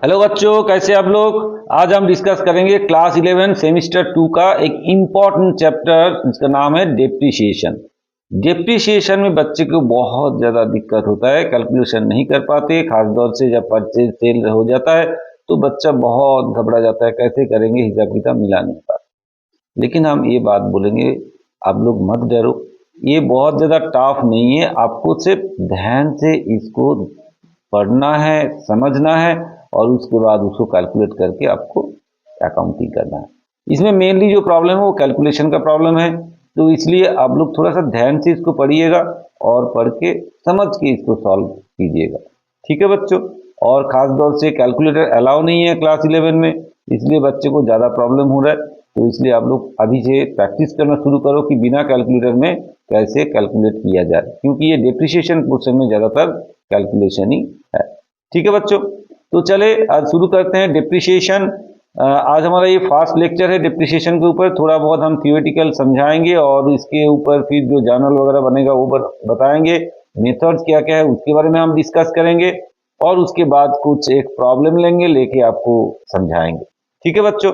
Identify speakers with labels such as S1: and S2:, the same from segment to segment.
S1: Hello बच्चों, कैसे आप लोग। आज हम डिस्कस करेंगे क्लास 11 सेमिस्टर 2 का एक इम्पॉर्टेंट चैप्टर जिसका नाम है डेप्रिसिएशन। डेप्रिसिएशन में बच्चे को बहुत ज़्यादा दिक्कत होता है, कैलकुलेशन नहीं कर पाते। खास तौर से जब परचेज सेल हो जाता है तो बच्चा बहुत घबरा जाता है, कैसे करेंगे, हिसाब किताब मिला नहीं पाता। लेकिन हम ये बात बोलेंगे, आप लोग मत डरो, ये बहुत ज़्यादा टफ नहीं है। आपको सिर्फ ध्यान से इसको पढ़ना है, समझना है और उसके बाद उसको कैलकुलेट करके आपको अकाउंटिंग करना है। इसमें मेनली जो प्रॉब्लम है वो कैलकुलेशन का प्रॉब्लम है, तो इसलिए आप लोग थोड़ा सा ध्यान से इसको पढ़िएगा और पढ़ के समझ के इसको सॉल्व कीजिएगा। ठीक है बच्चों। और ख़ास तौर से कैलकुलेटर अलाउ नहीं है क्लास 11 में, इसलिए बच्चे को ज़्यादा प्रॉब्लम हो रहा है। तो इसलिए आप लोग अभी से प्रैक्टिस करना शुरू करो कि बिना कैलकुलेटर में कैसे कैलकुलेट किया जाए, क्योंकि ये डेप्रिसिएशन पोर्शन में ज़्यादातर कैलकुलेशन ही है। ठीक है बच्चों, तो चले आज शुरू करते हैं डेप्रिसिएशन। आज हमारा ये फर्स्ट लेक्चर है डेप्रिसिएशन के ऊपर। थोड़ा बहुत हम थियोरेटिकल समझाएंगे और इसके ऊपर फिर जो जर्नल वगैरह बनेगा वो बताएंगे। मेथड्स क्या क्या है उसके बारे में हम डिस्कस करेंगे और उसके बाद कुछ एक प्रॉब्लम लेंगे, लेके आपको समझाएंगे। ठीक है बच्चों,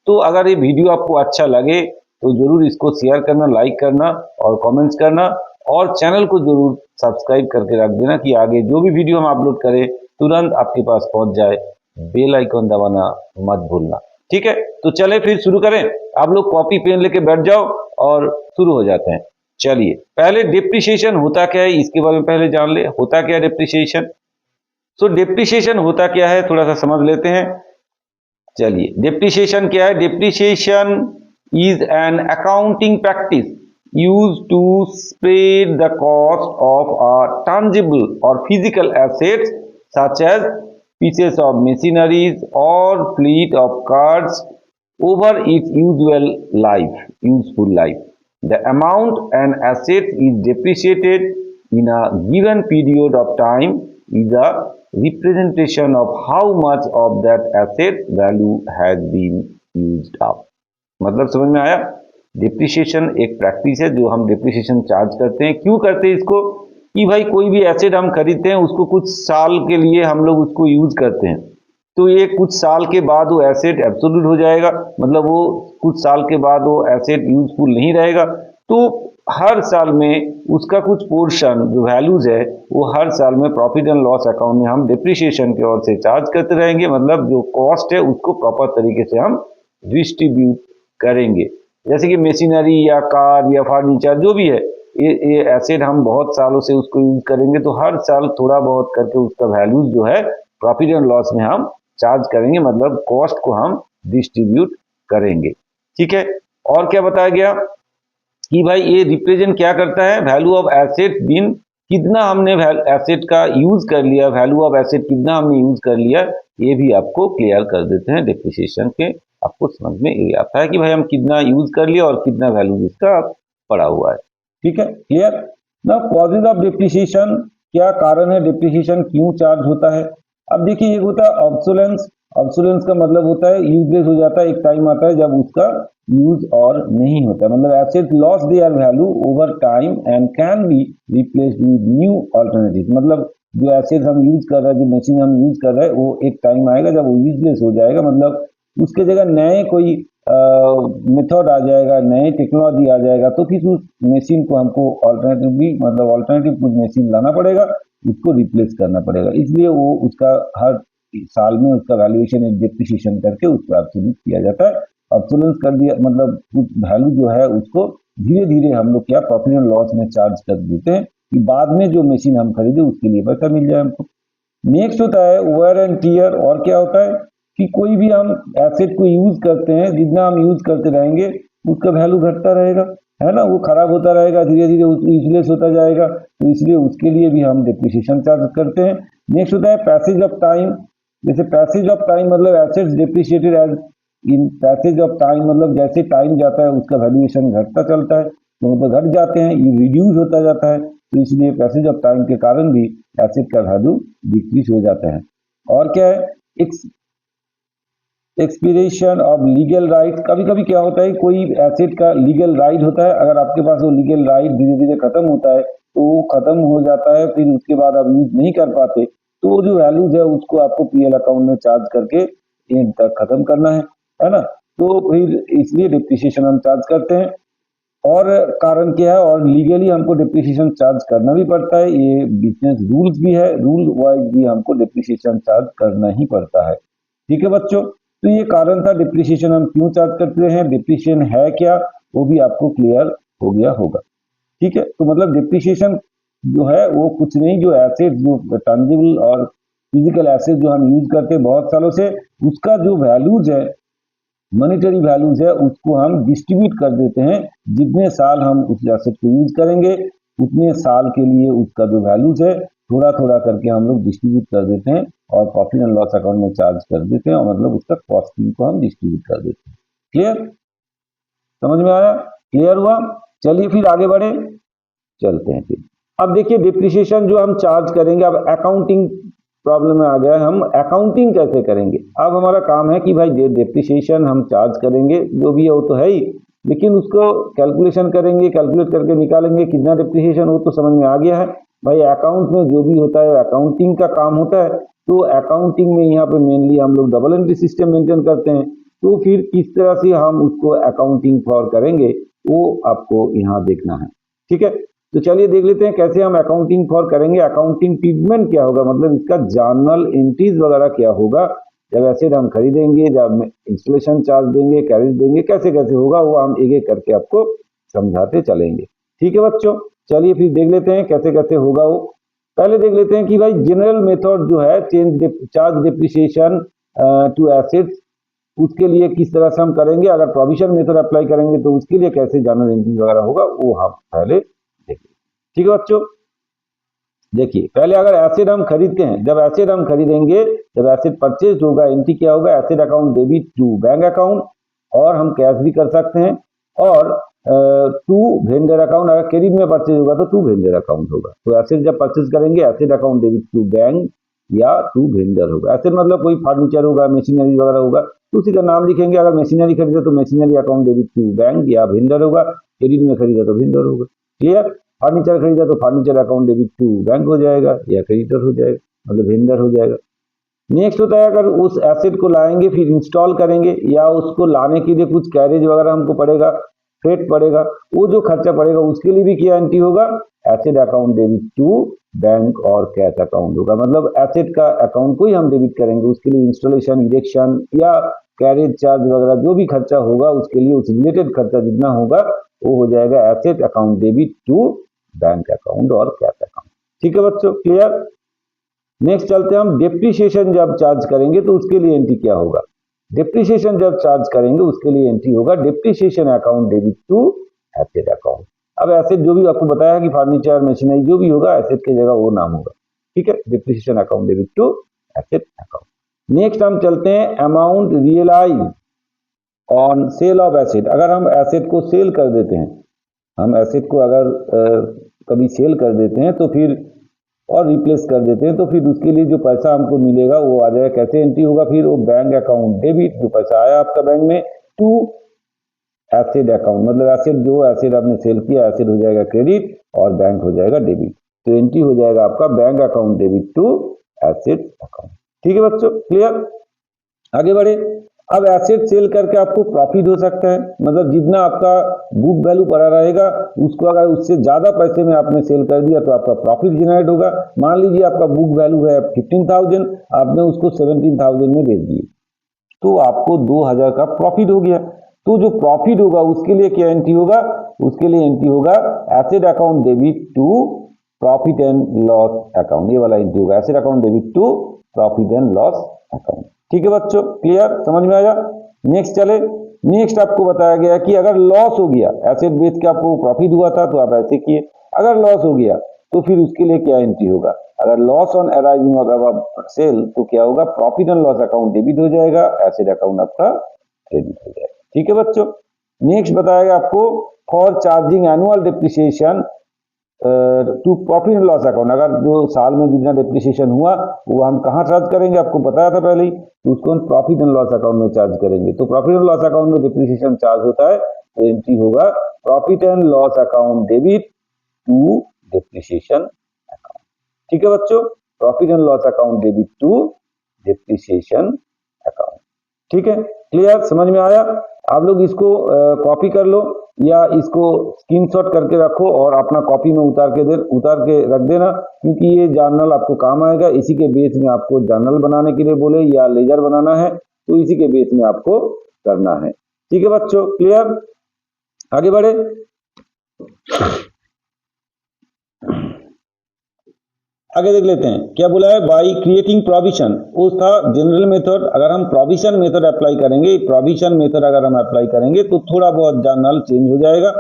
S1: तो अगर ये वीडियो आपको अच्छा लगे तो जरूर इसको शेयर करना, लाइक करना और कमेंट्स करना, और चैनल को जरूर सब्सक्राइब करके रख देना कि आगे जो भी वीडियो हम अपलोड करें तुरंत आपके पास पहुंच जाए। बेल आइकन दबाना मत भूलना। ठीक है, तो चले फिर शुरू करें। आप लोग कॉपी पेन लेके बैठ जाओ और शुरू हो जाते हैं। चलिए, पहले डेप्रिसिएशन होता क्या है इसके बारे में पहले जान ले। होता क्या है डेप्रिसिएशन? सो डेप्रिसिएशन होता क्या है थोड़ा सा समझ लेते हैं। चलिए, डेप्रिसिएशन क्या है? Depreciation is an accounting practice used to spread the cost of a tangible or physical assets such as pieces of machineries or fleet of cars over its useful life. The amount an asset is depreciated in a given period of time is a representation of how much of that asset value has been used up. मतलब समझ में आया? Depreciation एक practice है जो हम depreciation charge करते हैं। क्यों करते हैं इसको? कि भाई कोई भी एसेट हम खरीदते हैं उसको कुछ साल के लिए हम लोग उसको यूज करते हैं, तो ये कुछ साल के बाद वो एसेट एब्सोल्यूट हो जाएगा, मतलब वो कुछ साल के बाद वो एसेट यूजफुल नहीं रहेगा। तो हर साल में उसका कुछ पोर्शन जो वैल्यूज है वो हर साल में प्रॉफिट एंड लॉस अकाउंट में हम डिप्रिसिएशन की ओर से चार्ज करते रहेंगे। मतलब जो कॉस्ट है उसको प्रॉपर तरीके से हम डिस्ट्रीब्यूट करेंगे। जैसे कि मशीनरी या कार या फर्नीचर जो भी है, ये एसेट हम बहुत सालों से उसको यूज करेंगे, तो हर साल थोड़ा बहुत करके उसका वैल्यूज जो है प्रॉफिट एंड लॉस में हम चार्ज करेंगे, मतलब कॉस्ट को हम डिस्ट्रीब्यूट करेंगे। ठीक है, और क्या बताया गया कि भाई ये रिप्रेजेंट क्या करता है? वैल्यू ऑफ एसेट बिन, कितना हमने एसेट का यूज कर लिया, वैल्यू ऑफ एसेट कितना हमने यूज कर लिया, ये भी आपको क्लियर कर देते हैं डेप्रिसिएशन के। आपको समझ में ये आता है कि भाई हम कितना यूज कर लिया और कितना वैल्यू इसका पड़ा हुआ है। ठीक है, क्लियर ना? कॉजेज ऑफ डेप्रिसिएशन, क्या कारण है डेप्रिसिएशन, क्यों चार्ज होता है? अब देखिए, ये होता है ऑब्सोलेंस। ऑब्सोलेंस का मतलब होता है यूजलेस हो जाता है। एक टाइम आता है जब उसका यूज और नहीं होता, मतलब asset loss their value over time and can be replaced with new alternative. मतलब जो एसेट हम यूज कर रहे हैं, जो मशीन हम यूज कर रहे हैं, वो एक टाइम आएगा जब वो यूजलेस हो जाएगा, मतलब उसके जगह नए कोई मेथड आ जाएगा, नए टेक्नोलॉजी आ जाएगा, तो फिर उस मशीन को हमको अल्टरनेटिवली, मतलब अल्टरनेटिव कुछ मशीन लाना पड़ेगा, उसको रिप्लेस करना पड़ेगा। इसलिए वो उसका हर साल में उसका वैल्यूएशन डिप्रिसिएशन करके उसको एब्सोल्यूट किया जाता है। ऑब्सोलेंस कर दिया मतलब कुछ वैल्यू जो है उसको धीरे धीरे हम लोग क्या प्रॉफिट एंड लॉस में चार्ज कर देते हैं कि बाद में जो मशीन हम खरीदे उसके लिए पैसा मिल जाए हमको। नेक्स्ट होता है वेयर एंड टीयर। और क्या होता है कि कोई भी हम एसेट को यूज करते हैं, जितना हम यूज करते रहेंगे उसका वैल्यू घटता रहेगा, है ना, वो खराब होता रहेगा, धीरे धीरे यूजलेस होता जाएगा, तो इसलिए उसके लिए भी हम डिप्रिसिएशन चार्ज करते हैं। नेक्स्ट होता है पैसेज ऑफ टाइम। जैसे पैसेज ऑफ टाइम मतलब assets depreciated as in passage of time, मतलब जैसे टाइम जाता है उसका वैल्यूएशन घटता चलता है, तो मतलब घट जाते हैं, ये रिड्यूस होता जाता है, तो इसलिए पैसेज ऑफ टाइम के कारण भी एसेट का वैल्यू डिक्रीज हो जाता है। और क्या है? एक्सपीरिएशन ऑफ लीगल राइट। कभी कभी क्या होता है, कोई एसेट का लीगल राइट होता है, अगर आपके पास वो लीगल राइट धीरे धीरे खत्म होता है तो वो खत्म हो जाता है, फिर उसके बाद आप यूज नहीं कर पाते, तो जो वैल्यूज है उसको आपको पीएल अकाउंट में चार्ज करके एंड तक खत्म करना है ना। तो फिर इसलिए डिप्रिसिएशन हम चार्ज करते हैं। और कारण क्या है, और लीगली हमको डिप्रिसिएशन चार्ज करना भी पड़ता है, ये बिजनेस रूल्स भी है, रूल वाइज भी हमको डिप्रिसिएशन चार्ज करना ही पड़ता है। ठीक है बच्चों, तो ये कारण था डिप्रिसिएशन हम क्यों चार्ज करते हैं, डिप्रिसिएशन है क्या, वो भी आपको क्लियर हो गया होगा। ठीक है, तो मतलब डिप्रिसिएशन जो है वो कुछ नहीं, जो एसेट, जो टैंजिबल और फिजिकल एसेट जो हम यूज करते हैं बहुत सालों से, उसका जो वैल्यूज है, मॉनेटरी वैल्यूज है, उसको हम डिस्ट्रीब्यूट कर देते हैं। जितने साल हम उस एसेट को यूज करेंगे उतने साल के लिए उसका जो वैल्यूज है थोड़ा थोड़ा करके हम लोग डिस्ट्रीब्यूट कर देते हैं और प्रॉफिट एंड लॉस अकाउंट में चार्ज कर देते हैं, और मतलब उसका कॉस्टिंग को हम डिस्ट्रीब्यूट कर देते हैं। क्लियर, समझ में आया, क्लियर हुआ। चलिए फिर आगे बढ़े, चलते हैं फिर। अब देखिए डिप्रिसिएशन जो हम चार्ज करेंगे, अब अकाउंटिंग प्रॉब्लम में आ गया है, हम अकाउंटिंग कैसे करेंगे। अब हमारा काम है कि भाई डिप्रिसिएशन हम चार्ज करेंगे, जो भी है वो तो है ही, लेकिन उसको कैलकुलेशन करेंगे, कैलकुलेट करके निकालेंगे कितना डिप्रिसिएशन, वो तो समझ में आ गया है। भाई अकाउंट में जो भी होता है अकाउंटिंग का काम होता है, तो अकाउंटिंग में यहाँ पे मेनली हम लोग डबल एंट्री सिस्टम मेंटेन करते हैं। तो फिर किस तरह से हम उसको अकाउंटिंग फॉर करेंगे वो आपको यहाँ देखना है। ठीक है, तो चलिए देख लेते हैं कैसे हम अकाउंटिंग फॉर करेंगे। अकाउंटिंग ट्रीटमेंट क्या होगा, मतलब इसका जर्नल एंट्रीज वगैरह क्या होगा, जब एसेट हम खरीदेंगे, जब इंस्टॉलेशन चार्ज देंगे, कैरेज देंगे, कैसे कैसे होगा वो हम एक एक करके आपको समझाते चलेंगे। ठीक है बच्चों, चलिए फिर देख लेते हैं कैसे कैसे होगा वो। पहले देख लेते हैं कि भाई जनरल मेथड जो है चार्ज डिप्रिसिएशन टू एसेट्स, उसके लिए किस तरह से हम करेंगे। अगर प्रोविजन मेथड अप्लाई करेंगे तो उसके लिए कैसे जर्नल एंट्रीज वगैरह होगा वो हम पहले देखेंगे। ठीक है बच्चों, देखिए पहले अगर एसेट हम खरीदते हैं, जब एसेट हम खरीदेंगे, जब एसेट परचेज होगा, एंट्री क्या होगा, asset account debit to bank account, और हम कैश भी कर सकते हैं, और टू वेंडर अकाउंट, अगर क्रेडिट में परचेज होगा तो टू वेंडर अकाउंट होगा। तो एसेट जब परचेज करेंगे asset account debit to bank या टू वेंडर होगा। एसेट मतलब कोई फर्नीचर होगा, मशीनरी वगैरह होगा, तो उसी का नाम लिखेंगे। अगर मशीनरी खरीदे तो machinery account debit to bank या वेंडर होगा, क्रेडिट में खरीदा तो वेंडर होगा। क्लियर, फर्नीचर खरीदा तो furniture account debit to bank हो जाएगा या क्रेडिटर हो जाएगा, मतलब वेंडर हो जाएगा। नेक्स्ट होता है अगर उस एसेट को लाएंगे फिर इंस्टॉल करेंगे, या उसको लाने के लिए कुछ कैरेज वगैरह हमको पड़ेगा, फ्रेट पड़ेगा, वो जो खर्चा पड़ेगा उसके लिए भी क्या एंट्री होगा, asset account debit to bank और कैश अकाउंट होगा। मतलब एसेट का अकाउंट को ही हम डेबिट करेंगे, उसके लिए इंस्टॉलेशन, इरेक्शन या कैरेज चार्ज वगैरह जो भी खर्चा होगा उसके लिए उस रिलेटेड खर्चा जितना होगा वो हो जाएगा asset account debit to bank account और कैश अकाउंट। ठीक है बच्चों, क्लियर। नेक्स्ट चलते हैं हम, डिप्रिसिएशन जब चार्ज करेंगे तो उसके लिए एंट्री क्या होगा। डिप्रिसिएशन जब चार्ज करेंगे उसके लिए एंट्री होगा depreciation account debit to asset account. अब एसेट जो भी आपको बताया कि फर्नीचर, मशीनरी जो भी होगा एसेट की जगह वो नाम होगा। ठीक है, depreciation account debit to asset account. Next हम चलते हैं amount realise on sale of asset. अगर हम एसेट को सेल कर देते हैं, हम एसेट को अगर कभी सेल कर देते हैं तो फिर और रिप्लेस कर देते हैं, तो फिर उसके लिए जो पैसा हमको मिलेगा वो आ जाएगा, कैसे एंट्री होगा, फिर वो बैंक अकाउंट डेबिट, जो पैसा आया आपका बैंक में, टू एसेट अकाउंट, मतलब एसेट जो एसेट आपने सेल किया एसेट हो जाएगा क्रेडिट और बैंक हो जाएगा डेबिट। तो एंट्री हो जाएगा आपका bank account debit to asset account. ठीक है बच्चों, क्लियर। आगे बढ़े, अब एसेट सेल करके आपको प्रॉफिट हो सकता है, मतलब जितना आपका बुक वैल्यू पड़ा रहेगा उसको अगर उससे ज्यादा पैसे में आपने सेल कर दिया तो आपका प्रॉफिट जनरेट होगा। मान लीजिए आपका बुक वैल्यू है 15,000, आपने उसको 17,000 में बेच दिए, तो आपको 2,000 का प्रॉफिट हो गया। तो जो प्रॉफिट होगा उसके लिए क्या एंट्री होगा, उसके लिए एंट्री होगा asset account debit to profit and loss account, ये वाला एंट्री होगा, asset account debit to profit and loss account. ठीक है बच्चों, क्लियर, समझ में आया। नेक्स्ट चले, नेक्स्ट आपको बताया गया कि अगर लॉस हो गया, एसेट बेच के आपको प्रॉफिट हुआ था तो आप ऐसे किए, अगर लॉस हो गया तो फिर उसके लिए क्या एंट्री होगा। अगर loss on arising of sale तो क्या होगा, profit and loss account debit हो जाएगा, एसेट अकाउंट आपका क्रेडिट हो जाएगा। ठीक है बच्चों, नेक्स्ट बताएगा आपको for charging annual depreciation to profit and loss account. अगर जो साल में जितना डिप्रिसिएशन हुआ वो हम कहाँ चार्ज करेंगे, आपको बताया था पहले ही, तो उसको हम प्रॉफिट एंड लॉस अकाउंट में चार्ज करेंगे। तो प्रॉफिट एंड लॉस अकाउंट में डिप्रिसिएशन चार्ज होता है तो एंट्री होगा profit and loss account debit to depreciation account. ठीक है बच्चों, profit and loss account debit to depreciation account. ठीक है, क्लियर, समझ में आया? आप लोग इसको कॉपी कर लो या इसको स्क्रीनशॉट करके रखो और अपना कॉपी में उतार के रख देना, क्योंकि ये जर्नल आपको काम आएगा। इसी के बेस में आपको जर्नल बनाने के लिए बोले या लेजर बनाना है तो इसी के बेस में आपको करना है। ठीक है बच्चों, क्लियर? आगे बढ़े। आगे देख लेते हैं क्या बोला है। बाई क्रिएटिंग प्रोविजन, वो था जनरल मेथड। अगर हम प्रोविजन मेथड अप्लाई करेंगे, प्रोविजन मेथड अगर हम अप्लाई करेंगे तो थोड़ा बहुत जर्नल चेंज हो जाएगा।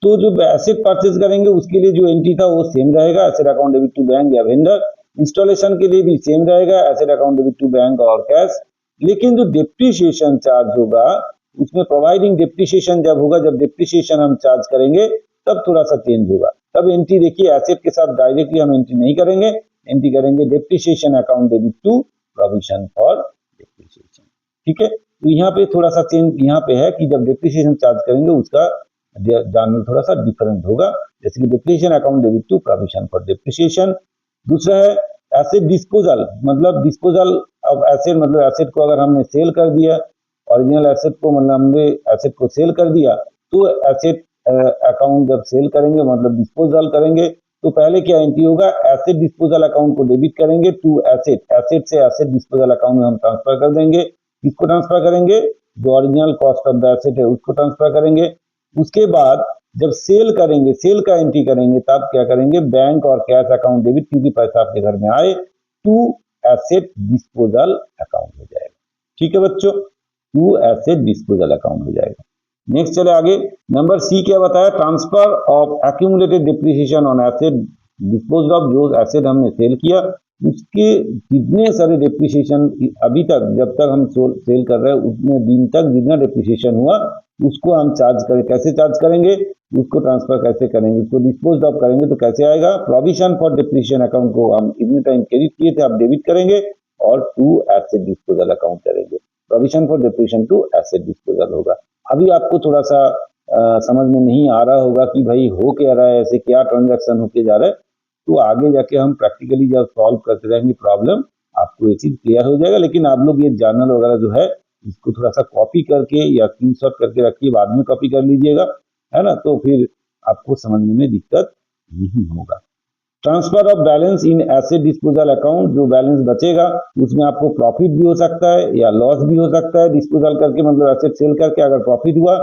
S1: तो जो एसेट परचेज करेंगे उसके लिए जो एंट्री था वो सेम रहेगा, asset account debit to bank या वेंडर। इंस्टॉलेशन के लिए भी सेम रहेगा, asset account debit to bank और कैश। लेकिन जो डेप्रिसिएशन चार्ज होगा उसमें प्रोवाइडिंग डेप्रिसिएशन जब होगा, जब डेप्रिसिएशन हम चार्ज करेंगे तब थोड़ा सा चेंज होगा। तब एंट्री देखिए एसेट के साथ डायरेक्टली हम एंट्री नहीं करेंगे, एंट्री करेंगे depreciation account debit to provision for depreciation. ठीक है, तो यहाँ पे थोड़ा सा चेंज यहाँ पे है कि जब डेप्रिसिएशन चार्ज करेंगे उसका जर्नल थोड़ा सा डिफरेंट होगा, जैसे कि depreciation account debit to provision for depreciation. दूसरा है एसेट डिस्पोजल, मतलब डिस्पोजल ऑफ एसेट, मतलब एसेट को अगर हमने सेल कर दिया, ओरिजिनल एसेट को, मतलब हमने एसेट को सेल कर दिया, तो एसेट अकाउंट जब सेल करेंगे मतलब डिस्पोजल करेंगे तो पहले क्या एंट्री होगा, एसेट डिस्पोजल अकाउंट को डेबिट करेंगे टू एसेट, एसेट से एसेट डिस्पोजल अकाउंट में हम ट्रांसफर कर देंगे। किसको ट्रांसफर करेंगे? जो original cost of the asset है उसको ट्रांसफर करेंगे। उसके बाद जब सेल करेंगे, सेल का एंट्री करेंगे, तब क्या करेंगे, बैंक और कैश अकाउंट डेबिट, क्योंकि पैसा आपके घर में आए, टू एसेट डिस्पोजल अकाउंट हो जाएगा। ठीक है बच्चों, टू एसेट डिस्पोजल अकाउंट हो जाएगा। नेक्स्ट चले आगे, नंबर सी क्या बताया, transfer of accumulated depreciation on asset disposed of, जो एसेट हमने सेल किया उसके जितने सारे डिप्रिसिएशन अभी तक, जब तक हम सेल कर रहे हैं उतने दिन तक जितना डिप्रिसिएशन हुआ उसको हम चार्ज करें। कैसे चार्ज करेंगे, उसको ट्रांसफर कैसे करेंगे, उसको डिस्पोज ऑफ करेंगे तो कैसे आएगा, प्रोविजन फॉर डिप्रिसिएशन अकाउंट को हम इतने टाइम क्रेडिट किए थे आप डेबिट करेंगे और टू एसेट डिस्पोजल अकाउंट करेंगे। Provision for depreciation to asset disposal होगा। अभी आपको थोड़ा सा समझ में नहीं आ रहा होगा कि भाई हो क्या रहा है, ऐसे क्या ट्रांजैक्शन होके जा रहा है, तो आगे जाके हम प्रैक्टिकली जब सॉल्व करते रहेंगे प्रॉब्लम आपको ये चीज क्लियर हो जाएगा। लेकिन आप लोग ये जर्नल वगैरह जो है इसको थोड़ा सा कॉपी करके या स्क्रीनशॉट करके रखिए, बाद में कॉपी कर लीजिएगा, है ना, तो फिर आपको समझने में दिक्कत नहीं होगा। Transfer of balance in asset disposal account, जो बैलेंस बचेगा उसमें आपको प्रॉफिट भी हो सकता है या लॉस भी हो सकता है। डिस्पोजल करके मतलब एसेट सेल करके अगर प्रॉफिट हुआ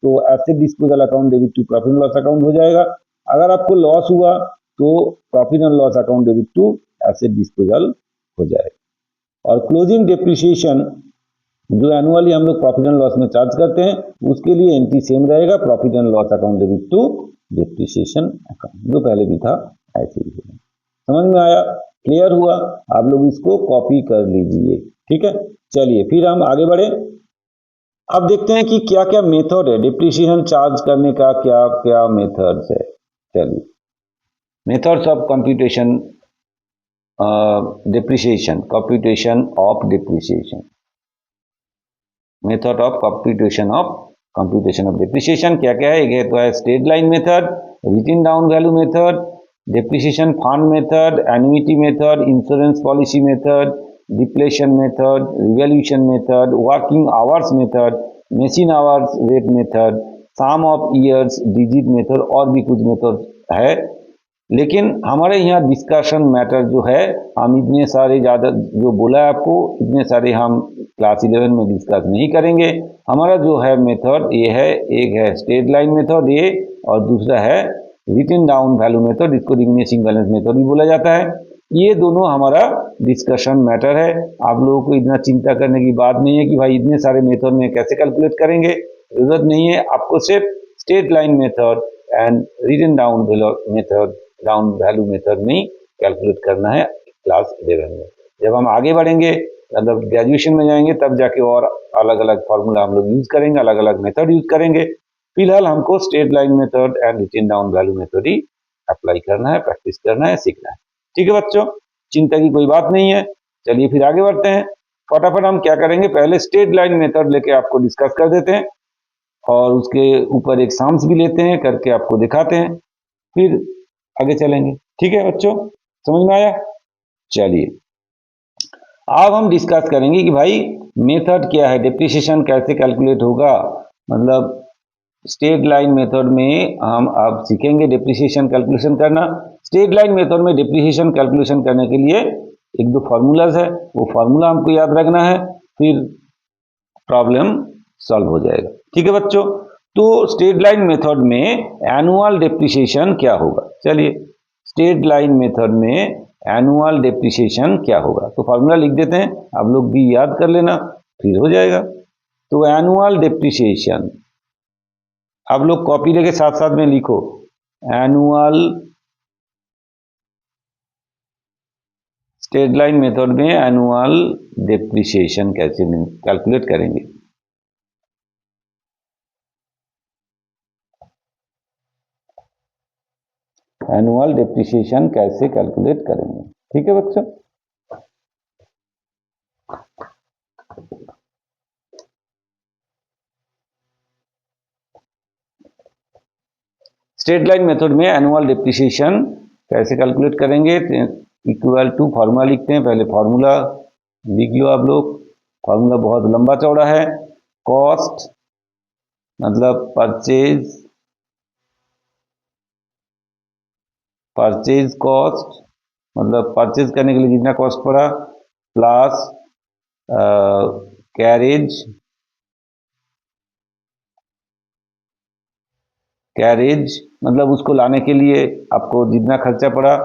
S1: तो asset disposal account debit to profit and loss account हो जाएगा। अगर आपको लॉस हुआ तो profit and loss account debit to asset disposal हो जाएगा। और क्लोजिंग डेप्रिसिएशन जो एनुअली हम लोग प्रॉफिट एंड लॉस में चार्ज करते हैं उसके लिए एंट्री सेम रहेगा, profit and loss account debit to depreciation account, जो पहले भी था ऐसे ही। समझ में आया, क्लियर हुआ? आप लोग इसको कॉपी कर लीजिए। ठीक है, चलिए फिर हम आगे बढ़े। अब देखते हैं कि क्या क्या मेथड है डिप्रिसिएशन चार्ज करने का, क्या क्या मेथड्स है। चलिए, methods of computation depreciation, computation of depreciation, method of computation of depreciation क्या क्या है। एक तो है straight line method, written down value method, depreciation fund method, annuity method, insurance policy method, depletion method, revolution method, working hours method, machine hours rate method, sum of years digit method, और भी कुछ method है। लेकिन हमारे यहाँ discussion matter जो है, हम इतने सारे ज़्यादा जो बोला है आपको, इतने सारे हम क्लास 11 में डिस्कस नहीं करेंगे। हमारा जो है मेथड ये है, एक है स्ट्रेट लाइन मेथड ये, और दूसरा है रिटन डाउन वैल्यू मेथड, इसको डिमिनिशिंग बैलेंस मेथड भी बोला जाता है। ये दोनों हमारा डिस्कशन मैटर है। आप लोगों को इतना चिंता करने की बात नहीं है कि भाई इतने सारे मेथड में कैसे कैलकुलेट करेंगे, जरूरत नहीं है। आपको सिर्फ straight line method and written down method, down value method में कैलकुलेट करना है क्लास 11 में। जब हम आगे बढ़ेंगे मतलब ग्रेजुएशन में जाएंगे तब जाके और अलग अलग फार्मूला हम लोग यूज करेंगे, अलग अलग मेथड यूज करेंगे। फिलहाल हमको straight line method and written down value method ही अप्लाई करना है, प्रैक्टिस करना है, सीखना है। ठीक है बच्चों, चिंता की कोई बात नहीं है। चलिए फिर आगे बढ़ते हैं। फटाफट हम क्या करेंगे, पहले स्ट्रेट लाइन मेथड लेके आपको डिस्कस कर देते हैं और उसके ऊपर एक सम्स भी लेते हैं, करके आपको दिखाते हैं, फिर आगे चलेंगे। ठीक है बच्चों, समझ में आया? चलिए अब हम डिस्कस करेंगे कि भाई मेथड क्या है, डेप्रिसिएशन कैसे कैलकुलेट होगा। मतलब स्ट्रेट लाइन मेथड में हम अब सीखेंगे डेप्रिसिएशन कैलकुलेशन करना। स्ट्रेट लाइन मेथड में डेप्रिसिएशन कैलकुलेशन करने के लिए एक दो फार्मूलाज है, वो फार्मूला हमको याद रखना है, फिर प्रॉब्लम सॉल्व हो जाएगा। ठीक है बच्चों, तो स्ट्रेट लाइन मेथड में एनुअल डेप्रिसिएशन क्या होगा। चलिए स्ट्रेट लाइन मेथड में एनुअल डेप्रिसिएशन क्या होगा, तो फार्मूला लिख देते हैं, आप लोग भी याद कर लेना, फिर हो जाएगा। तो एनुअल डेप्रिसिएशन आप लोग कॉपी लेके साथ साथ में लिखो, एनुअल स्ट्रेट लाइन मेथड में एनुअल डेप्रिसिएशन कैसे कैलकुलेट करेंगे। एनुअल डेप्रिसिएशन कैसे कैलकुलेट करेंगे, ठीक है बच्चों। स्ट्रेट लाइन मेथड में एनुअल डेप्रिसिएशन कैसे कैलकुलेट करेंगे, इक्वल टू फार्मूला लिखते हैं। पहले फार्मूला लिख लो आप लोग, फार्मूला बहुत लंबा चौड़ा है। कॉस्ट मतलब परचेज कॉस्ट मतलब परचेज करने के लिए जितना कॉस्ट पड़ा, प्लस कैरेज मतलब उसको लाने के लिए आपको जितना खर्चा पड़ा,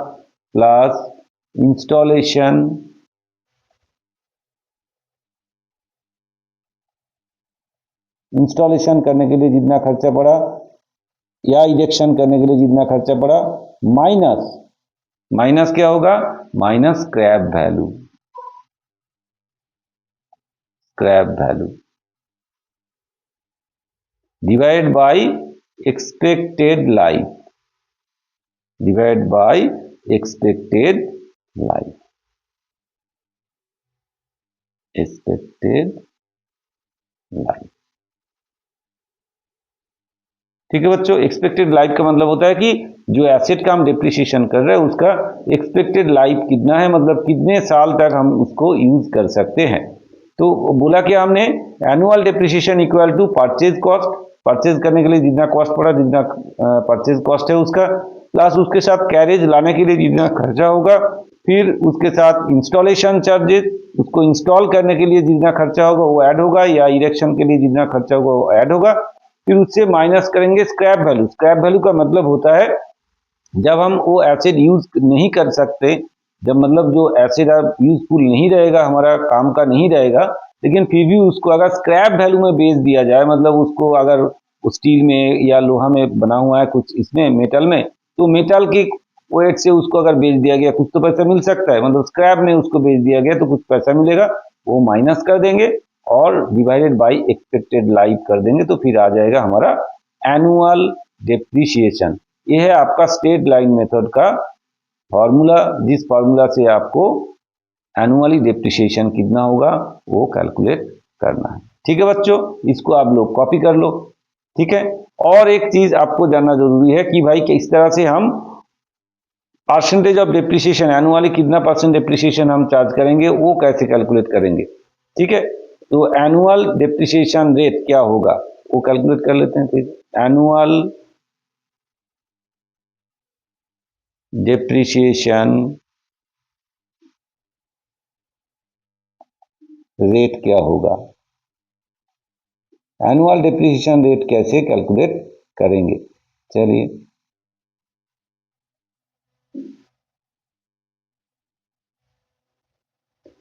S1: प्लस इंस्टॉलेशन करने के लिए जितना खर्चा पड़ा या इरेक्शन करने के लिए जितना खर्चा पड़ा, माइनस क्या होगा, minus scrap value divide by expected life ठीक है बच्चों। एक्सपेक्टेड लाइफ का मतलब होता है कि जो एसेट का हम डिप्रिसिएशन कर रहे हैं उसका एक्सपेक्टेड लाइफ कितना है, मतलब कितने साल तक हम उसको यूज कर सकते हैं। तो बोला कि हमने annual depreciation equal to purchase cost, purchase करने के लिए जितना कॉस्ट पड़ा, जितना परचेज कॉस्ट है उसका, प्लस उसके साथ कैरेज लाने के लिए जितना खर्चा होगा, फिर उसके साथ इंस्टॉलेशन चार्जेस, उसको इंस्टॉल करने के लिए जितना खर्चा होगा वो ऐड होगा, या इरेक्शन के लिए जितना खर्चा होगा वो ऐड होगा, फिर उससे माइनस करेंगे स्क्रैप वैल्यू। स्क्रैप वैल्यू का मतलब होता है जब हम वो एसिड यूज नहीं कर सकते, जब मतलब जो एसिड अब यूजफुल नहीं रहेगा, हमारा काम का नहीं रहेगा, लेकिन फिर भी उसको अगर स्क्रैप वैल्यू में बेच दिया जाए, मतलब उसको अगर स्टील में या लोहा में बना हुआ है कुछ इसमें मेटल में, तो मेटल की वेट से उसको अगर बेच दिया गया कुछ तो पैसा मिल सकता है, मतलब स्क्रैप में उसको बेच दिया गया तो कुछ पैसा मिलेगा, वो माइनस कर देंगे और डिवाइडेड बाय एक्सपेक्टेड लाइफ कर देंगे, तो फिर आ जाएगा हमारा एनुअल डेप्रिसिएशन। ये है आपका स्ट्रेट लाइन मेथड का फॉर्मूला, जिस फॉर्मूला से आपको एनुअली डेप्रिसिएशन कितना होगा वो कैलकुलेट करना है। ठीक है बच्चों, इसको आप लोग कॉपी कर लो। ठीक है, और एक चीज आपको जानना जरूरी है कि भाई किस तरह से हम परसेंटेज ऑफ डेप्रिसिएशन, एनुअली कितना परसेंट डेप्रिसिएशन हम चार्ज करेंगे वो कैसे कैलकुलेट करेंगे। ठीक है, तो एनुअल डेप्रिसिएशन रेट क्या होगा वो कैलकुलेट कर लेते हैं। फिर एनुअल डेप्रिसिएशन रेट क्या होगा, एनुअल डेप्रिसिएशन रेट कैसे कैलकुलेट करेंगे। चलिए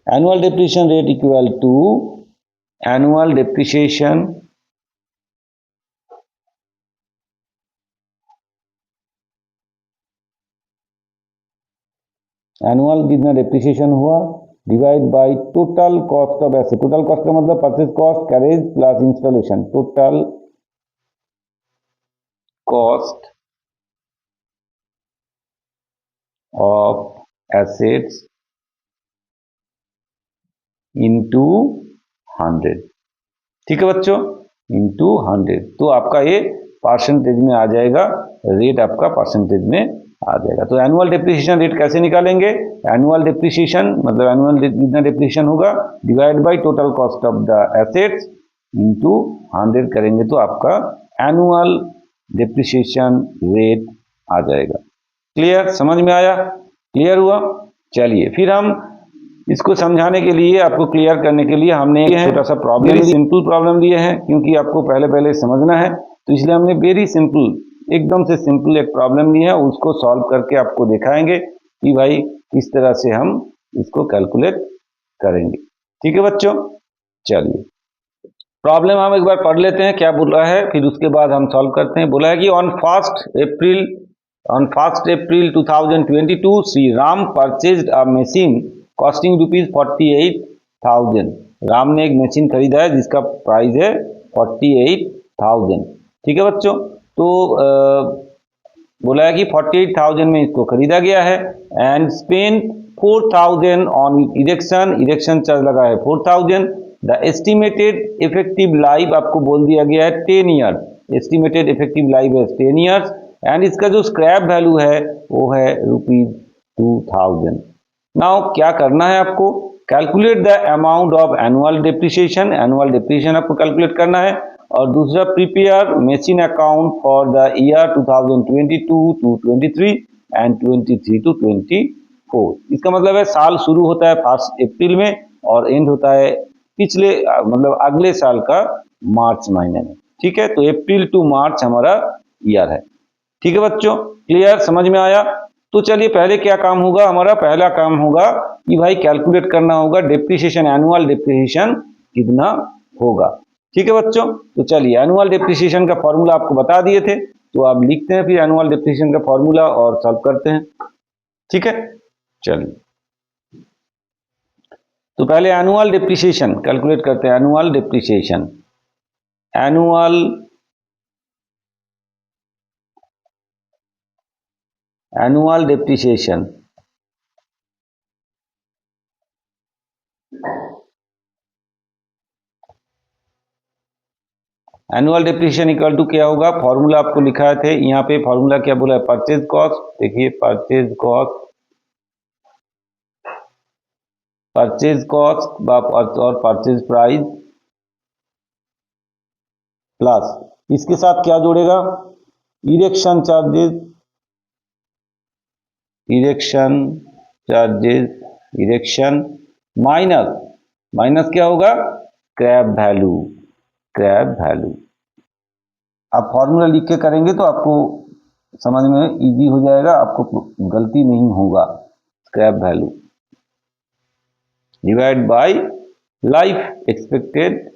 S1: annual depreciation rate equal to annual depreciation annual जितना डेप्रिसिएशन हुआ divide by total cost of asset. Total cost का मतलब purchase cost, carriage plus installation, total cost of assets into 100। ठीक है बच्चों, इनटू 100, तो आपका ये परसेंटेज में आ जाएगा, रेट आपका परसेंटेज में आ जाएगा। तो एनुअल डेप्रिसिएशन रेट कैसे निकालेंगे? एनुअल डेप्रिसिएशन मतलब एनुअल कितना डेप्रिसिएशन होगा divide by total cost of the assets into 100 करेंगे तो आपका एनुअल डेप्रिसिएशन रेट आ जाएगा। क्लियर? समझ में आया? क्लियर हुआ? चलिए फिर हम इसको समझाने के लिए, आपको क्लियर करने के लिए हमने एक छोटा सा प्रॉब्लम, वेरी सिंपल प्रॉब्लम दिए हैं, क्योंकि आपको पहले समझना है, तो इसलिए हमने वेरी सिंपल, एकदम से सिंपल एक प्रॉब्लम ली है, उसको सॉल्व करके आपको दिखाएंगे कि भाई किस तरह से हम इसको कैलकुलेट करेंगे। ठीक है बच्चों? चलिए प्रॉब्लम हम एक बार पढ़ लेते हैं क्या बोला है, फिर उसके बाद हम सॉल्व करते हैं। बोला है कि on 1st April 2022 Shri Ram purchased a machine costing ₹48,000। Ram ने एक मशीन खरीदा है जिसका प्राइस है 48,000। ठीक है बच्चों? तो बोला है कि 48,000 में इसको खरीदा गया है and spend 4,000 on erection charge लगा है 4,000। द एस्टिमेटेड इफेक्टिव लाइफ आपको बोल दिया गया है 10 ईयर, एस्टिमेटेड इफेक्टिव लाइफ है 10 ईयर्स एंड इसका जो स्क्रैप वैल्यू है वो है ₹2,000। नाउ क्या करना है आपको? Calculate the amount of annual depreciation, annual depreciation आपको कैलकुलेट करना है। और दूसरा prepare machine account for the year 2022 to 23 and 23 to 24। इसका मतलब है साल शुरू होता है 1 अप्रैल में और एंड होता है पिछले मतलब अगले साल का मार्च महीने में। ठीक है? तो अप्रैल टू मार्च हमारा ईयर है। ठीक है बच्चों? क्लियर? समझ में आया? तो चलिए पहले क्या काम होगा हमारा? पहला काम होगा कि भाई कैलकुलेट करना होगा डेप्रिसिएशन, एनुअल डेप्रिसिएशन कितना होगा। ठीक है बच्चों? तो चलिए एनुअल डेप्रिसिएशन का फॉर्मूला आपको बता दिए थे, तो आप लिखते हैं फिर एनुअल डेप्रिसिएशन का फॉर्मूला और सॉल्व करते हैं। ठीक है? चलिए तो पहले एनुअल डेप्रिसिएशन कैलकुलेट करते हैं। Annual depreciation, annual depreciation annual depreciation equal to क्या होगा? फॉर्मूला आपको लिखा थे यहाँ पे, फॉर्मूला क्या बोला है? Purchase cost. देखिए परचेज कॉस्ट और परचेज प्राइस प्लस इसके साथ क्या जोड़ेगा? इरेक्शन चार्जेस माइनस क्या होगा? Scrap value. आप फॉर्मूला लिख के करेंगे तो आपको समझ में इजी हो जाएगा, आपको गलती नहीं होगा। Scrap value divide by life, expected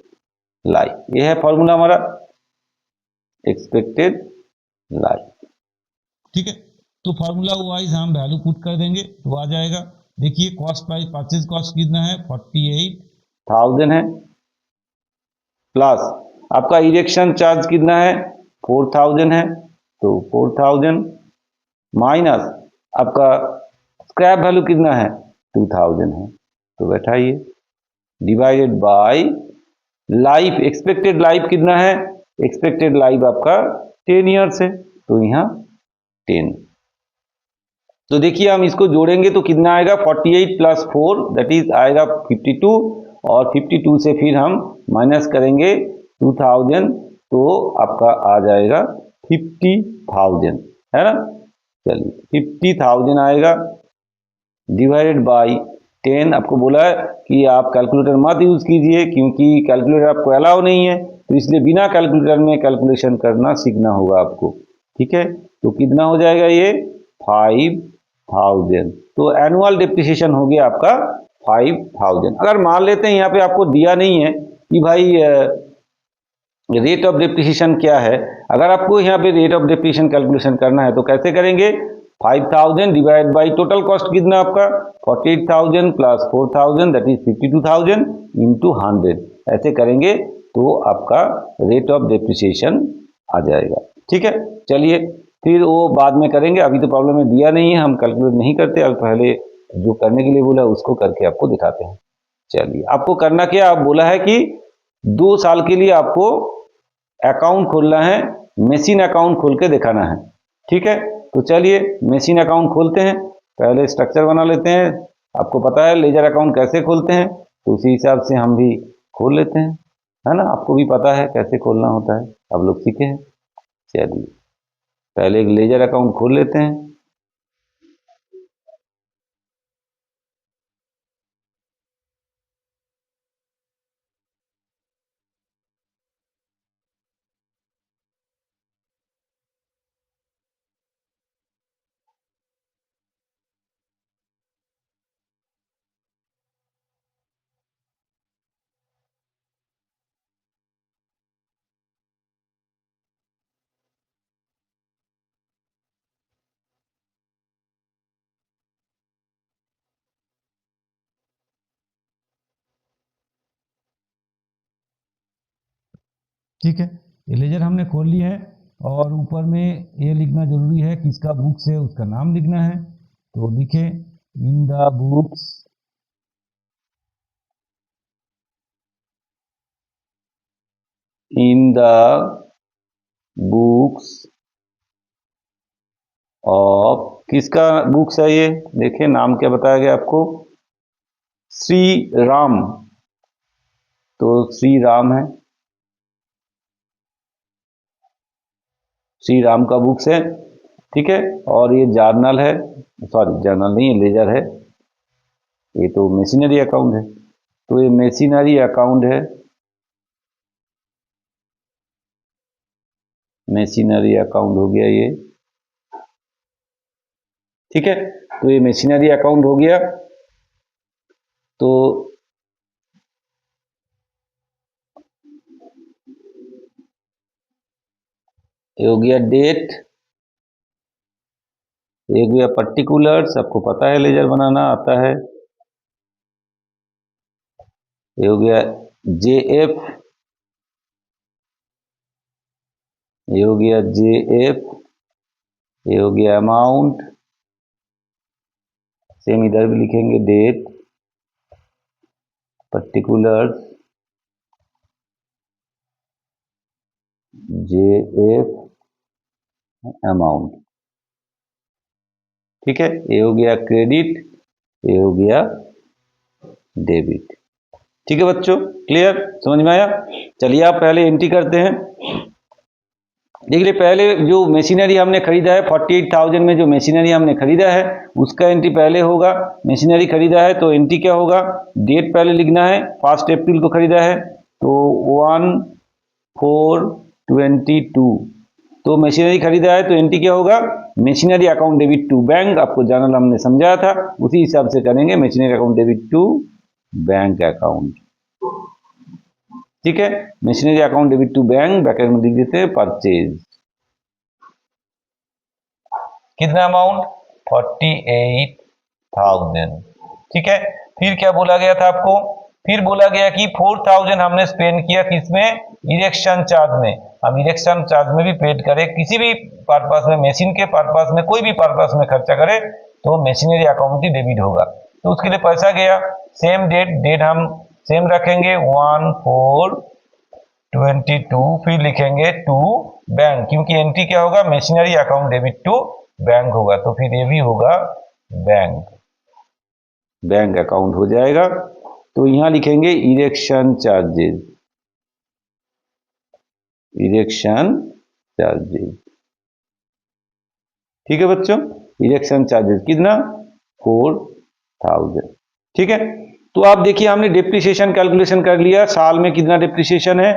S1: life, ये है फॉर्मूला हमारा, एक्सपेक्टेड लाइफ। ठीक है? तो फॉर्मूला वाइज हम वैल्यू पुट कर देंगे तो आ जाएगा। देखिए कॉस्ट प्राइस, परचेज कॉस्ट कितना है? 48,000 है, प्लस आपका इरेक्शन चार्ज कितना है? 4,000 है, तो 4,000 माइनस आपका स्क्रैप वैल्यू कितना है? 2,000 है, तो बैठाइए divided by life, expected life कितना है? एक्सपेक्टेड लाइफ आपका 10 ईयर्स है, तो यहाँ 10। तो देखिए हम इसको जोड़ेंगे तो कितना आएगा? 48 प्लस 4 दैट इज आएगा 52 और 52 से फिर हम माइनस करेंगे 2000 तो आपका आ जाएगा 50,000, है ना? चलिए 50,000 आएगा डिवाइडेड बाय 10। आपको बोला है कि आप कैलकुलेटर मत यूज कीजिए क्योंकि कैलकुलेटर आपको अलाउ नहीं है, तो इसलिए बिना कैलकुलेटर में कैलकुलेशन करना सीखना होगा आपको। ठीक है? तो कितना हो जाएगा ये? 5,000। तो एनुअल डेप्रिसिएशन हो गया आपका 5,000। अगर मान लेते हैं यहाँ पे आपको दिया नहीं है कि भाई रेट ऑफ डेप्रिसिएशन क्या है, अगर आपको यहाँ पे रेट ऑफ डेप्रिसिएशन कैलकुलेशन करना है तो कैसे करेंगे? 5,000 डिवाइड बाई टोटल कॉस्ट कितना आपका? 48,000 प्लस 4,000 दैट इज 52,000 इंटू 100, ऐसे करेंगे तो आपका रेट ऑफ डेप्रिसिएशन आ जाएगा। ठीक है? चलिए फिर वो बाद में करेंगे, अभी तो प्रॉब्लम में दिया नहीं है, हम कैलकुलेट नहीं करते, अब पहले जो करने के लिए बोला उसको करके आपको दिखाते हैं। चलिए आपको करना क्या? आप बोला है कि 2 साल के लिए आपको अकाउंट खोलना है, मशीन अकाउंट खोल के दिखाना है। ठीक है? तो चलिए मेशिन अकाउंट खोलते हैं। पहले स्ट्रक्चर बना लेते हैं। आपको पता है लेजर अकाउंट कैसे खोलते हैं, तो उसी हिसाब से हम भी खोल लेते हैं, है ना। आपको भी पता है कैसे खोलना होता है, आप लोग सीखे हैं। चलिए पहले एक लेजर अकाउंट खोल लेते हैं।
S2: ठीक है, इरेजर हमने खोल लिया है और ऊपर में ये लिखना जरूरी है कि इसका बुक्स है उसका नाम लिखना है। तो लिखे in the books
S1: in the books of, किसका बुक्स है ये, देखिए नाम क्या बताया गया आपको, श्री राम, तो श्री राम है, श्री राम का बुक्स है। ठीक है, और ये जर्नल है, सॉरी जर्नल नहीं है, लेजर है, ये तो मशीनरी अकाउंट है, तो ये मशीनरी अकाउंट है, मशीनरी अकाउंट हो गया ये। ठीक है, तो ये मशीनरी अकाउंट हो गया। तो ये हो गया डेट, ये हो गया पर्टिकुलर्स, आपको पता है लेजर बनाना आता है, ये हो गया जेएफ, ये हो गया जेएफ, ये हो गया अमाउंट, सेम इधर भी लिखेंगे डेट, पर्टिकुलर्स, जेएफ, अमाउंट। ठीक है, ये हो गया क्रेडिट, ये हो गया डेबिट। ठीक है बच्चों, क्लियर, समझ में आया। चलिए आप पहले एंट्री करते हैं। देख लिए पहले जो मशीनरी हमने खरीदा है 48,000 में, जो मशीनरी हमने खरीदा है उसका एंट्री पहले होगा। मशीनरी खरीदा है तो एंट्री क्या होगा, डेट पहले लिखना है, 1 अप्रैल को खरीदा है तो 1/4/22। तो मशीनरी खरीदा है तो एंट्री क्या होगा, machinery account debit to bank, आपको जर्नल हमने समझाया था उसी हिसाब से करेंगे, machinery account debit to bank account. ठीक है, machinery account debit to bank, bracket में लिख देते हैं परचेज, कितना अमाउंट 48,000। ठीक है, फिर क्या बोला गया था आपको, फिर बोला गया कि 4,000 हमने स्पेंड किया किसमें, इरेक्शन चार्ज में। हम इरेक्शन चार्ज में भी पेड करें, किसी भी पर्पस में, मशीन के पर्पस में, कोई भी पर्पस में खर्चा करें तो मशीनरी अकाउंट ही डेबिट होगा। तो उसके लिए पैसा गया, सेम डेट हम सेम रखेंगे 1/4/22, फिर लिखेंगे टू बैंक, क्योंकि एंट्री क्या होगा, machinery account debit to bank होगा, तो फिर ये भी होगा बैंक, बैंक अकाउंट हो जाएगा। तो यहां लिखेंगे इरेक्शन चार्जेस, इरेक्शन चार्जेस। ठीक है बच्चों, इरेक्शन चार्जेस कितना 4,000। ठीक है, तो आप देखिए हमने डिप्रिसिएशन कैलकुलेशन कर लिया, साल में कितना डिप्रिसिएशन है,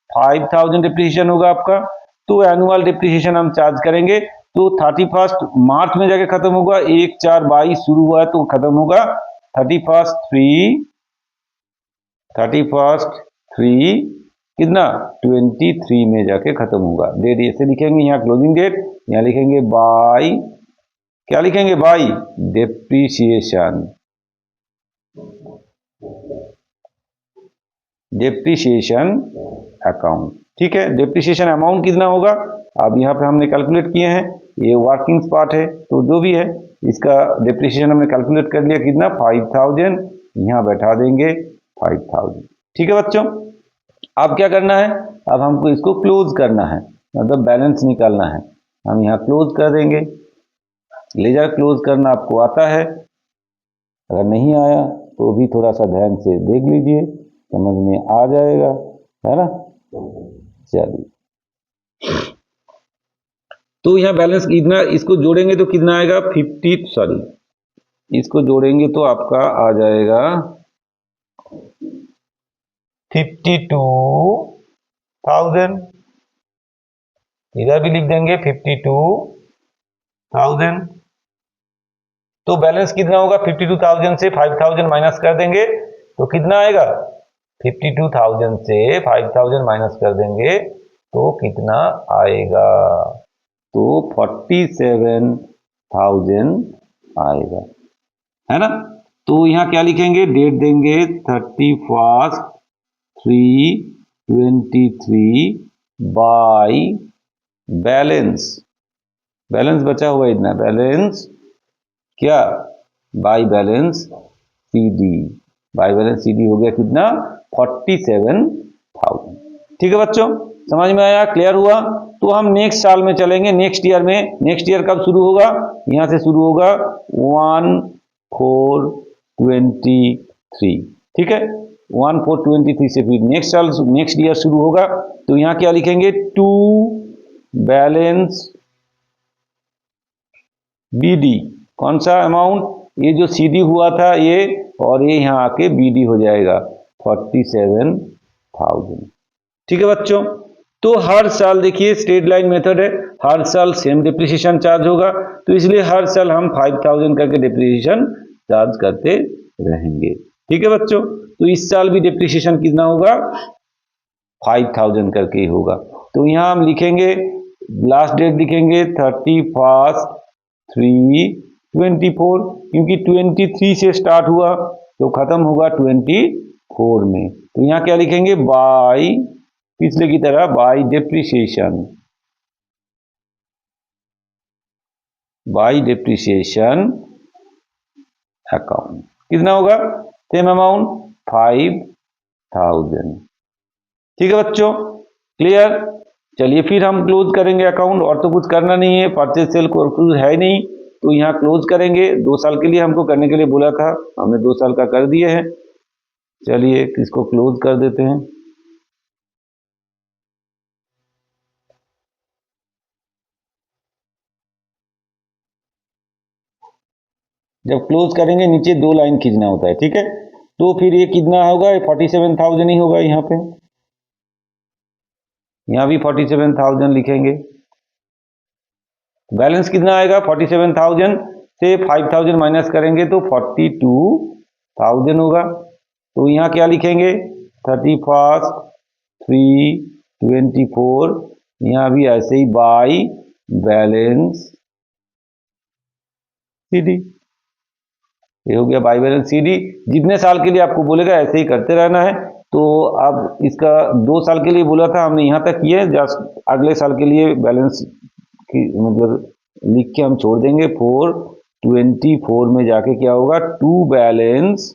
S1: 5,000 डिप्रिसिएशन होगा आपका। तो एनुअल डिप्रिसिएशन हम चार्ज करेंगे, तो 31 मार्च में जाके खत्म होगा, 1/4/22 शुरू हुआ है तो खत्म होगा 31/3 कितना 23 में जाके खत्म होगा। डेट ऐसे लिखेंगे, यहाँ क्लोजिंग डेट, यहाँ लिखेंगे बाई, क्या लिखेंगे, बाई डिप्रिसिएशन, डिप्रिसिएशन अकाउंट। ठीक है, डिप्रिसिएशन अमाउंट कितना होगा, अब यहाँ पे हमने कैलकुलेट किए हैं, ये वर्किंग पार्ट है तो जो भी है इसका डिप्रिसिएशन हमने कैलकुलेट कर लिया, कितना 5,000, यहाँ बैठा देंगे 5,000। ठीक है बच्चों, अब क्या करना है, अब हमको इसको क्लोज करना है, मतलब बैलेंस निकालना है, हम यहाँ क्लोज कर देंगे। लेजर क्लोज करना आपको आता है, अगर नहीं आया तो भी थोड़ा सा ध्यान से देख लीजिए, समझ में आ जाएगा, है ना। चलिए, तो यहाँ बैलेंस कितना, इसको जोड़ेंगे तो कितना आएगा 50, सॉरी इसको जोड़ेंगे तो आपका आ जाएगा 52,000, इधर भी लिख देंगे 52,000। तो बैलेंस कितना होगा, 52,000 से 5,000 माइनस कर देंगे तो कितना आएगा, 52,000 से 5,000 माइनस कर देंगे तो कितना आएगा, तो 47,000 आएगा, है ना। तो यहाँ क्या लिखेंगे, डेट देंगे 31/3/23 बाई बैलेंस, बैलेंस बचा हुआ इतना, बैलेंस क्या, by balance CD, by balance CD हो गया कितना 47,000। ठीक है बच्चों, समझ में आया, क्लियर हुआ। तो हम नेक्स्ट साल में चलेंगे, नेक्स्ट ईयर में। नेक्स्ट ईयर कब शुरू होगा, यहां से शुरू होगा 1/4/23, ठीक है, 1/4/23 से फिर नेक्स्ट साल नेक्स्ट ईयर शुरू होगा। तो यहां क्या लिखेंगे, टू बैलेंस BD, कौन सा अमाउंट, ये जो CD हुआ था ये, और ये यहाँ आके BD हो जाएगा 47,000। ठीक है बच्चों, तो हर साल देखिए स्ट्रेट लाइन मेथड है, हर साल सेम डिप्रिसिएशन चार्ज होगा, तो इसलिए हर साल हम 5,000 करके डिप्रिसिएशन चार्ज करते रहेंगे। ठीक है बच्चों, तो इस साल भी डिप्रिसिएशन कितना होगा, 5,000 करके ही होगा। तो यहाँ हम लिखेंगे, लास्ट डेट लिखेंगे 31/3/24, क्योंकि 23 से स्टार्ट हुआ तो खत्म होगा 24 में। तो यहाँ क्या लिखेंगे, बाई, पिछले की तरह by depreciation, by depreciation account कितना होगा, सेम अमाउंट 5,000। ठीक है बच्चों, क्लियर। चलिए फिर हम क्लोज करेंगे अकाउंट, और तो कुछ करना नहीं है, परचेज सेल को क्लोज है नहीं, तो यहाँ क्लोज करेंगे। 2 साल के लिए हमको करने के लिए बोला था, हमने 2 साल का कर दिए हैं। चलिए इसको क्लोज कर देते हैं। जब क्लोज करेंगे नीचे 2 लाइन खींचना होता है, ठीक है। तो फिर ये कितना होगा, 47,000 ही होगा, यहाँ पे, यहाँ भी 47,000 लिखेंगे। बैलेंस कितना आएगा, 47,000 से 5,000 माइनस करेंगे तो 42,000 होगा। तो यहाँ क्या लिखेंगे, 31/3/24, यहाँ भी ऐसे ही बाई बैलेंस CD, ये हो गया बाई बैलेंस CD। जितने साल के लिए आपको बोलेगा ऐसे ही करते रहना है। तो अब इसका 2 साल के लिए बोला था, हमने यहाँ तक किए, जस्ट अगले साल के लिए बैलेंस की मतलब लिख के हम छोड़ देंगे। 4/24 में जाके क्या होगा, टू बैलेंस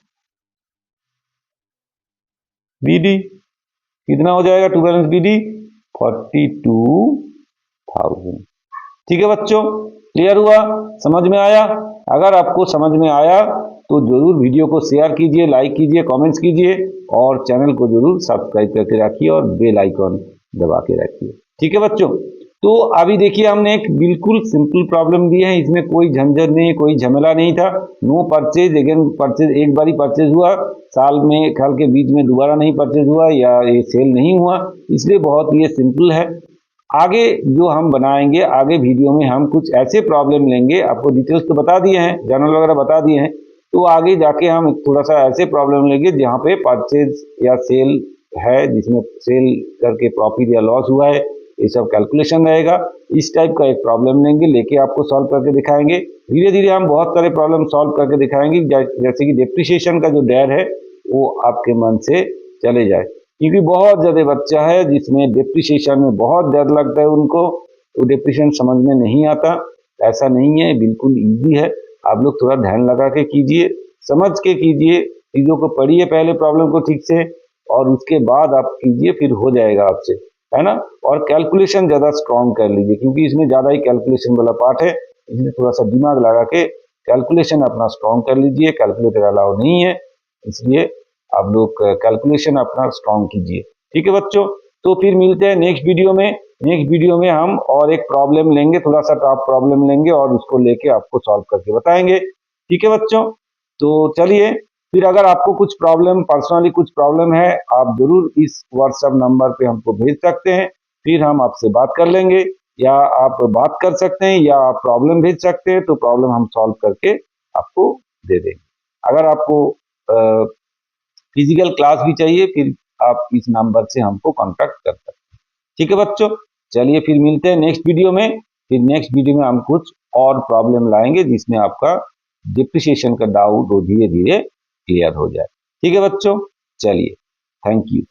S1: BD, कितना हो जाएगा टू बैलेंस BD, 42,000। ठीक है बच्चों, क्लियर हुआ, समझ में आया। अगर आपको समझ में आया तो जरूर वीडियो को शेयर कीजिए, लाइक कीजिए, कमेंट्स कीजिए, और चैनल को जरूर सब्सक्राइब करके रखिए और बेल आइकॉन दबा के रखिए। ठीक है बच्चों, तो अभी देखिए हमने एक बिल्कुल सिंपल प्रॉब्लम दी है, इसमें कोई झंझट नहीं, कोई झमेला नहीं था। नो परचेज, अगेन परचेज, एक बार ही परचेज हुआ, साल में साल के बीच में दोबारा नहीं परचेज हुआ या ये सेल नहीं हुआ, इसलिए बहुत ये सिंपल है। आगे जो हम बनाएंगे, आगे वीडियो में हम कुछ ऐसे प्रॉब्लम लेंगे, आपको डिटेल्स तो बता दिए हैं, जर्नल वगैरह बता दिए हैं, तो आगे जाके हम थोड़ा सा ऐसे प्रॉब्लम लेंगे जहाँ पे परचेज या सेल है, जिसमें सेल करके प्रॉफिट या लॉस हुआ है, ये सब कैलकुलेशन रहेगा। इस टाइप का एक प्रॉब्लम लेंगे, लेके आपको सॉल्व करके दिखाएंगे। धीरे धीरे हम बहुत सारे प्रॉब्लम सॉल्व करके दिखाएंगे, जैसे कि डिप्रिसिएशन का जो डर है वो आपके मन से चले जाए, क्योंकि बहुत ज़्यादा बच्चा है जिसमें डिप्रिसिएशन में बहुत डर लगता है उनको, तो डिप्रिसिएशन समझ में नहीं आता। ऐसा नहीं है, बिल्कुल ईजी है। आप लोग थोड़ा ध्यान लगा के कीजिए, समझ के कीजिए, चीज़ों को पढ़िए पहले प्रॉब्लम को ठीक से, और उसके बाद आप कीजिए, फिर हो जाएगा आपसे, है ना। और कैलकुलेशन ज़्यादा स्ट्रॉन्ग कर लीजिए, क्योंकि इसमें ज़्यादा ही कैलकुलेशन वाला पार्ट है, इसलिए थोड़ा सा दिमाग लगा के कैलकुलेशन अपना स्ट्रॉन्ग कर लीजिए। कैलकुलेटर अलाउ नहीं है, इसलिए आप लोग कैलकुलेशन अपना स्ट्रॉन्ग कीजिए। ठीक है बच्चों, तो फिर मिलते हैं नेक्स्ट वीडियो में। नेक्स्ट वीडियो में हम और एक प्रॉब्लम लेंगे, थोड़ा सा टॉप प्रॉब्लम लेंगे और उसको लेके आपको सॉल्व करके बताएंगे। ठीक है बच्चों, तो चलिए फिर अगर आपको कुछ प्रॉब्लम, पर्सनली कुछ प्रॉब्लम है, आप जरूर इस व्हाट्सएप नंबर पे हमको भेज सकते हैं, फिर हम आपसे बात कर लेंगे, या आप बात कर सकते हैं या आप प्रॉब्लम भेज सकते हैं, तो प्रॉब्लम हम सॉल्व करके आपको दे देंगे। अगर आपको फिजिकल क्लास भी चाहिए, फिर आप इस नंबर से हमको कांटेक्ट कर सकते हैं। ठीक है बच्चों, चलिए फिर मिलते हैं नेक्स्ट वीडियो में। फिर नेक्स्ट वीडियो में हम कुछ और प्रॉब्लम लाएंगे जिसमें आपका डिप्रिसिएशन का डाउट धीरे धीरे क्लियर हो जाए। ठीक है बच्चों, चलिए, थैंक यू।